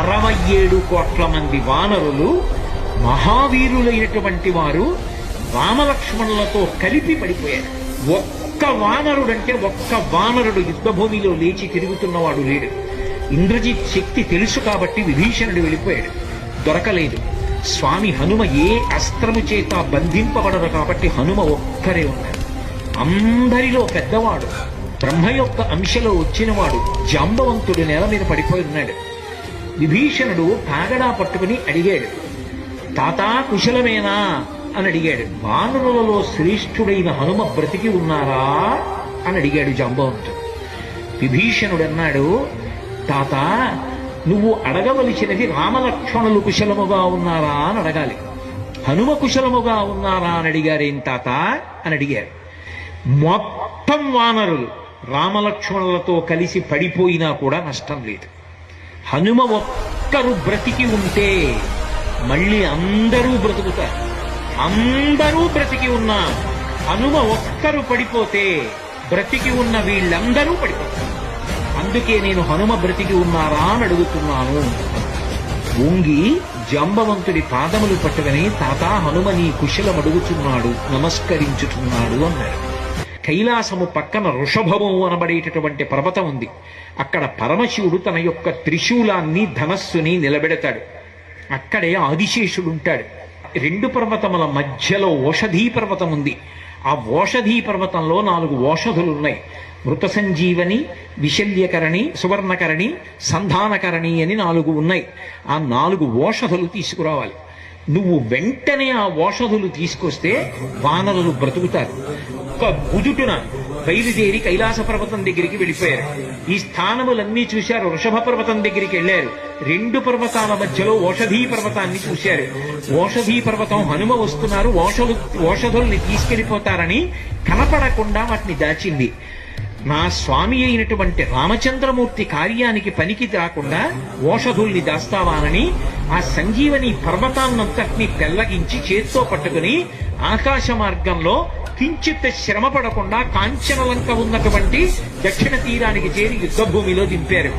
67 కోట్ల మంది వానరులు మహావీరులైనటువంటి వారు రామలక్ష్మణులతో కలిపి పడిపోయారు. ఒక్క వానరుడు యుద్ధభూమిలో లేచి తిరుగుతున్నవాడు లేడు. ఇంద్రజిత్ శక్తి తెలుసు కాబట్టి విభీషణుడు వెళ్ళిపోయాడు, దొరకలేదు. స్వామి హనుమ ఏ అస్త్రము చేత బంధింపబడరు కాబట్టి హనుమ ఒక్కరే ఉన్నారు. అందరిలో పెద్దవాడు, బ్రహ్మ యొక్క అంశలో వచ్చినవాడు జాంబవంతుడు నేల మీద పడిపోయి ఉన్నాడు. విభీషణుడు కాగడా పట్టుకుని అడిగాడు, తాతా కుశలమేనా అని అడిగాడు. వానరులలో శ్రేష్ఠుడైన హనుమ బ్రతికి ఉన్నారా అని అడిగాడు జాంబవంతుడు. విభీషణుడు అన్నాడు, తాత నువ్వు అడగవలసినది రామలక్ష్మణులు కుశలముగా ఉన్నారా అని అడగాలి. హనుమ కుశలముగా ఉన్నారా అని అడిగారేం తాత అని అడిగారు. మొత్తం వానరులు రామలక్ష్మణులతో కలిసి పడిపోయినా కూడా నష్టం లేదు. హనుమ ఒక్కరు బ్రతికి ఉంటే మళ్ళీ అందరూ బ్రతుకుతారు. అందరూ బ్రతికి ఉన్నా హనుమ ఒక్కరు పడిపోతే బ్రతికి ఉన్న వీళ్ళందరూ పడిపోతారు. అందుకే నేను హనుమ బ్రతికి ఉన్నారా అని అడుగుతున్నాను. వంగి జాంబవంతుడి పాదములు పట్టుకుని తాతా హనుమ నీ కుశలం అడుగుతున్నాడు, నమస్కరించుతున్నాడు అన్నాడు. కైలాసము పక్కన వృషభము అనబడేటటువంటి పర్వతం ఉంది. అక్కడ పరమశివుడు తన యొక్క త్రిశూలాన్ని ధనస్సుని నిలబెడతాడు. అక్కడే ఆదిశేషుడుంటాడు. 2 పర్వతముల మధ్యలో ఓషధీ పర్వతం ఉంది. ఆ ఓషధీ పర్వతంలో 4 ఓషధులున్నాయి. మృత సంజీవని, విశల్యకరణి, సువర్ణకరణి, సంధానకరణి అని 4 ఉన్నాయి. ఆ 4 ఓషధులు తీసుకురావాలి. నువ్వు వెంటనే ఆ ఓషధులు తీసుకొస్తే వానరులు బ్రతుకుతారు. ఒక గుజుటున బయలుదేరి కైలాస పర్వతం దగ్గరికి వెళ్ళిపోయారు. ఈ స్థానములన్నీ చూశారు. వృషభ పర్వతం దగ్గరికి వెళ్ళారు. 2 పర్వతాల మధ్యలో ఓషధీ పర్వతాన్ని చూశారు. ఓషధీ పర్వతం హనుమ వస్తున్నారు, ఓషధుల్ని తీసుకెళ్లిపోతారని కనపడకుండా వాటిని దాచింది. నా స్వామి అయినటువంటి రామచంద్రమూర్తి కార్యానికి పనికి రాకుండా ఓషధుల్ని దాస్తావానని ఆ సంజీవని పర్వతాన్నంతటినీ పెళ్లగించి చేత్తో పట్టుకుని ఆకాశ మార్గంలో కించిత్ శ్రమ పడకుండా కాంచనలంక ఉన్నటువంటి దక్షిణ తీరానికి చేరి యుద్ధభూమిలో దింపారు.